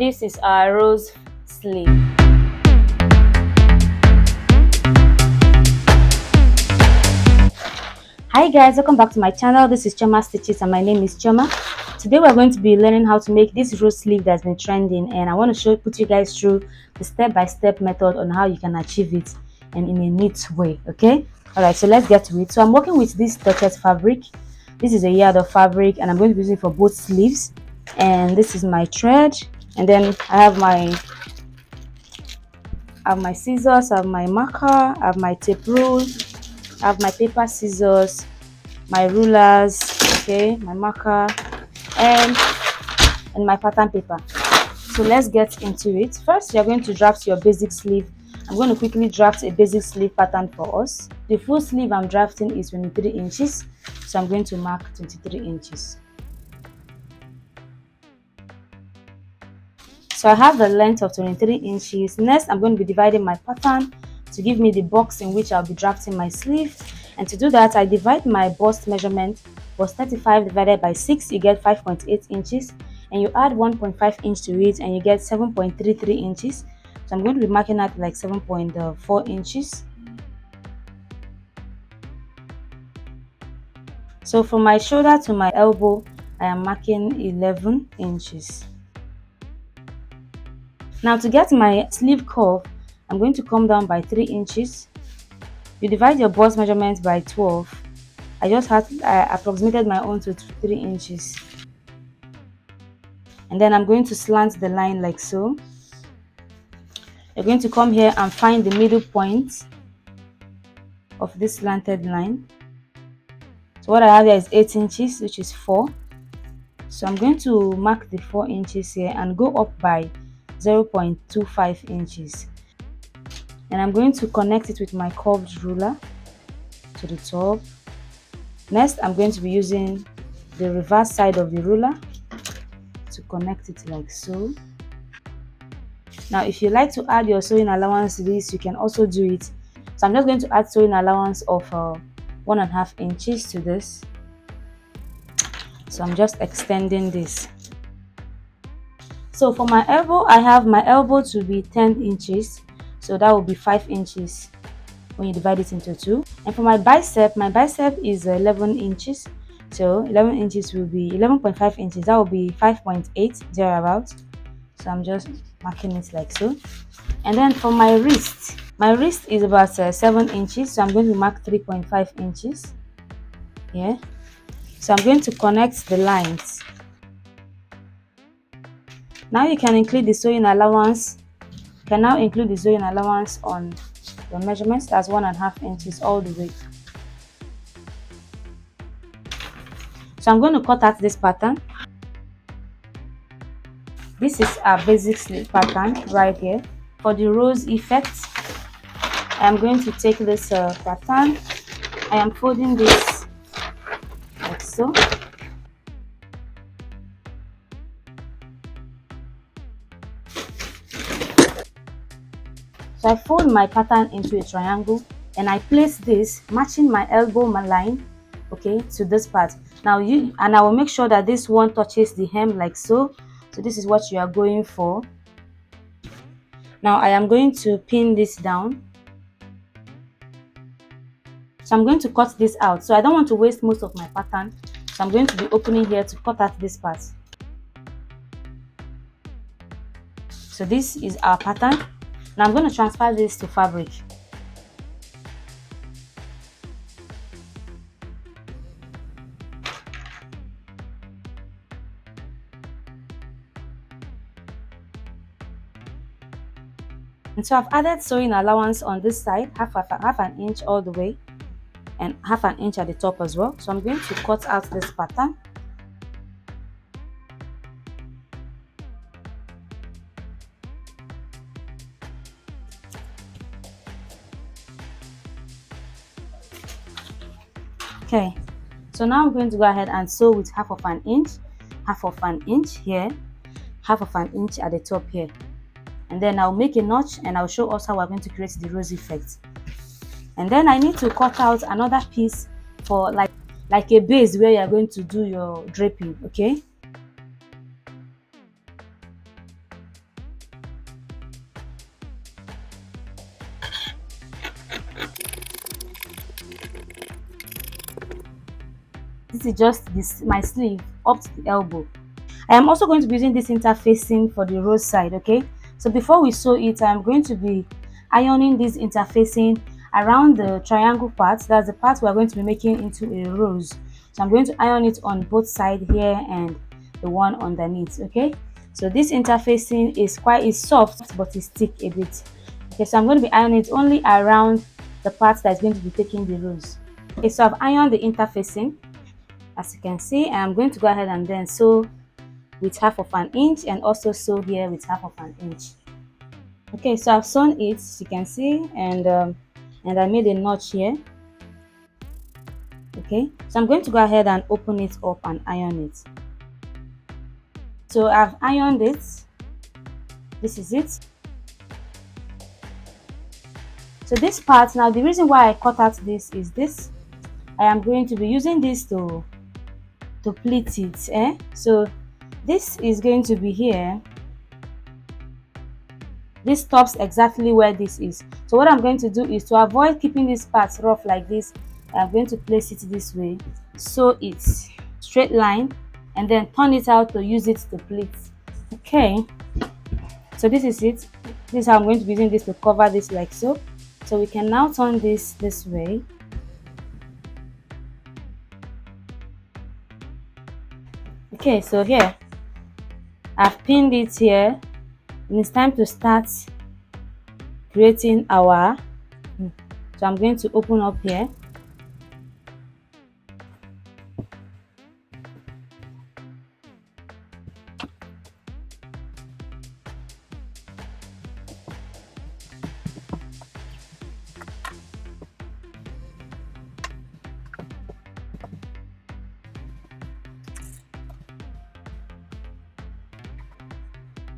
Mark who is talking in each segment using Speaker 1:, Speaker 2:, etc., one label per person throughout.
Speaker 1: This is our rose sleeve. Hi guys, welcome back to my channel. This is Choma Stitches and my name is Choma. Today we're going to be learning how to make this rose sleeve that's been trending, and I want to put you guys through the step-by-step method on how you can achieve it and in a neat way. Okay, all right, so let's get to it. So I'm working with this dotted fabric. This is a yard of fabric and I'm going to be using it for both sleeves. And this is my thread, and then I have my scissors, I have my marker, I have my tape rule, I have my paper scissors, my rulers, okay, my marker, and my pattern paper. So let's get into it. First, you're going to draft your basic sleeve. I'm going to quickly draft a basic sleeve pattern for us. The full sleeve I'm drafting is 23 inches, so I'm going to mark 23 inches. So I have the length of 23 inches. Next, I'm going to be dividing my pattern to give me the box in which I'll be drafting my sleeve. And to do that, I divide my bust measurement. Bust 35 divided by 6, you get 5.8 inches. And you add 1.5 inch to it and you get 7.33 inches. So I'm going to be marking out like 7.4 inches. So from my shoulder to my elbow, I am marking 11 inches. Now to get my sleeve curve, I'm going to come down by 3 inches. You divide your bust measurement by 12. I approximated my own to 3 inches. And then I'm going to slant the line like so. You're going to come here and find the middle point of this slanted line. So what I have here is 8 inches, which is 4. So I'm going to mark the 4 inches here and go up by 0.25 inches. And I'm going to connect it with my curved ruler to the top. Next, I'm going to be using the reverse side of the ruler to connect it like so. Now, if you like to add your sewing allowance to this, you can also do it. So I'm just going to add sewing allowance of 1.5 inches to this. So I'm just extending this. So for my elbow, I have my elbow to be 10 inches. So that will be 5 inches when you divide it into 2. And for my bicep is 11 inches. So 11 inches will be 11.5 inches. That will be 5.8 thereabouts. So I'm just marking it like so. And then for my wrist is about 7 inches. So I'm going to mark 3.5 inches. Yeah. So I'm going to connect the lines. Now you can include the sewing allowance. You can now include the sewing allowance on your measurements. That's 1.5 inches all the way. So I'm going to cut out this pattern. This is our basic sleeve pattern right here. For the rose effect, I'm going to take this pattern. I am folding this like so. So I fold my pattern into a triangle and I place this matching my elbow line, okay, to this part. Now I will make sure that this one touches the hem like so. So this is what you are going for. Now I am going to pin this down. So I'm going to cut this out. So I don't want to waste most of my pattern. So I'm going to be opening here to cut out this part. So this is our pattern. Now I'm going to transfer this to fabric. And so I've added sewing allowance on this side, half an inch all the way and half an inch at the top as well. So I'm going to cut out this pattern. Okay, so now I'm going to go ahead and sew with half of an inch here, half of an inch at the top here. And then I'll make a notch and I'll show us how we're going to create the rose effect. And then I need to cut out another piece for like a base where you're going to do your draping, okay? this is just this my sleeve up to the elbow. I am also going to be using this interfacing for the rose side. Okay, so before we sew it, I'm going to be ironing this interfacing around the triangle part. That's the part we're going to be making into a rose. So I'm going to iron it on both sides here and the one underneath. Okay, so this interfacing is soft, but it's thick a bit. Okay, so I'm going to be ironing it only around the part that's going to be taking the rose. Okay, so I've ironed the interfacing, as you can see, and I'm going to go ahead and then sew with 1/2 inch and also sew here with 1/2 inch. Okay, so I've sewn it, as you can see, and I made a notch here. Okay, so I'm going to go ahead and open it up and iron it. So I've ironed it. This is it. So this part, now the reason why I cut out this is this. I am going to be using this to pleat it. So this is going to be here. This stops exactly where this is. So what I'm going to do is to avoid keeping this part rough like this, I'm going to place it this way, sew it straight line, and then turn it out to use it to pleat. Okay, so this is it. This is how I'm going to be using this to cover this like so. So we can now turn this way. Okay, so here I've pinned it here, and it's time to start creating our. So I'm going to open up here.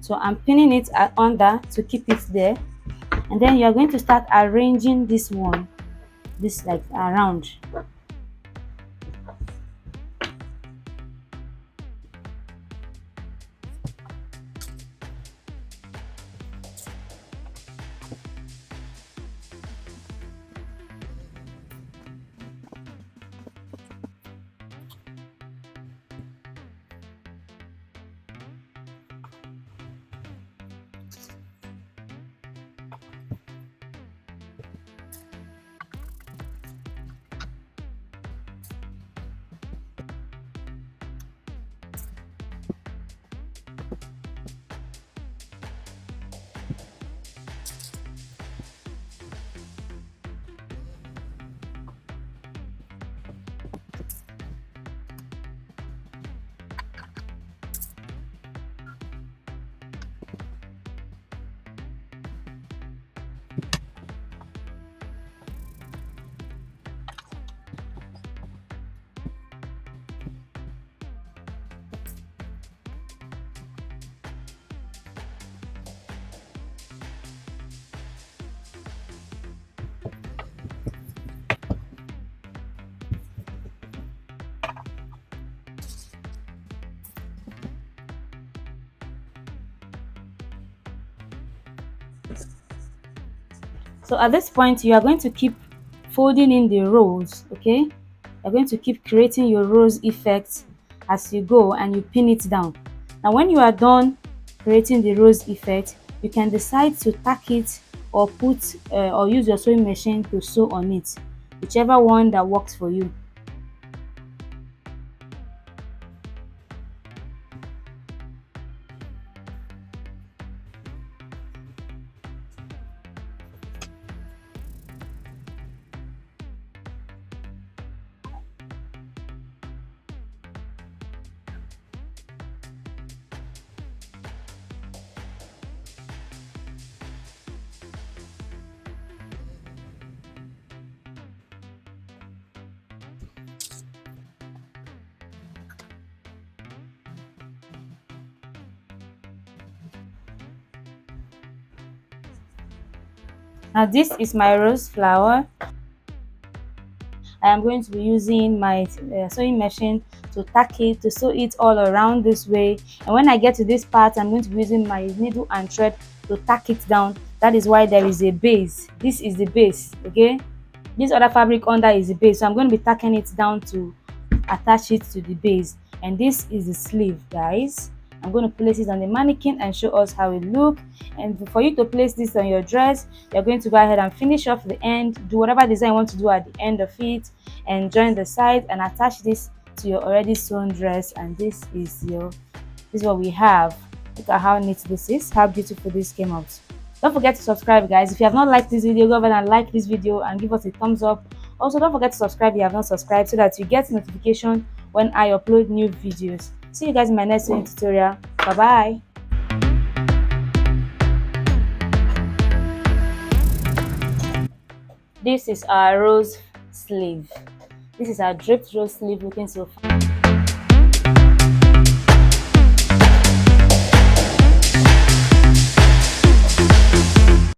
Speaker 1: So I'm pinning it under to keep it there, and then you're going to start arranging this one, this like around. So at this point, you are going to keep folding in the rows. Okay, you're going to keep creating your rose effect as you go, and you pin it down. Now when you are done creating the rose effect, you can decide to tack it or put or use your sewing machine to sew on it, whichever one that works for you. Now this is my rose flower. I am going to be using my sewing machine to tack it, to sew it all around this way. And when I get to this part, I'm going to be using my needle and thread to tack it down. That is why there is a base. This is the base, okay? This other fabric under is the base. So I'm going to be tacking it down to attach it to the base. And this is the sleeve, guys. I'm going to place it on the mannequin and show us how it looks. And for you to place this on your dress, you're going to go ahead and finish off the end, do whatever design you want to do at the end of it, and join the side and attach this to your already sewn dress. And this is what we have. Look at how neat this is, how beautiful this came out. Don't forget to subscribe, guys. If you have not liked this video, go ahead and like this video and give us a thumbs up. Also, don't forget to subscribe if you have not subscribed, so that you get notification when I upload new videos. See you guys in my next sewing tutorial. Bye bye. This is our rose sleeve. This is our draped rose sleeve, looking so fun.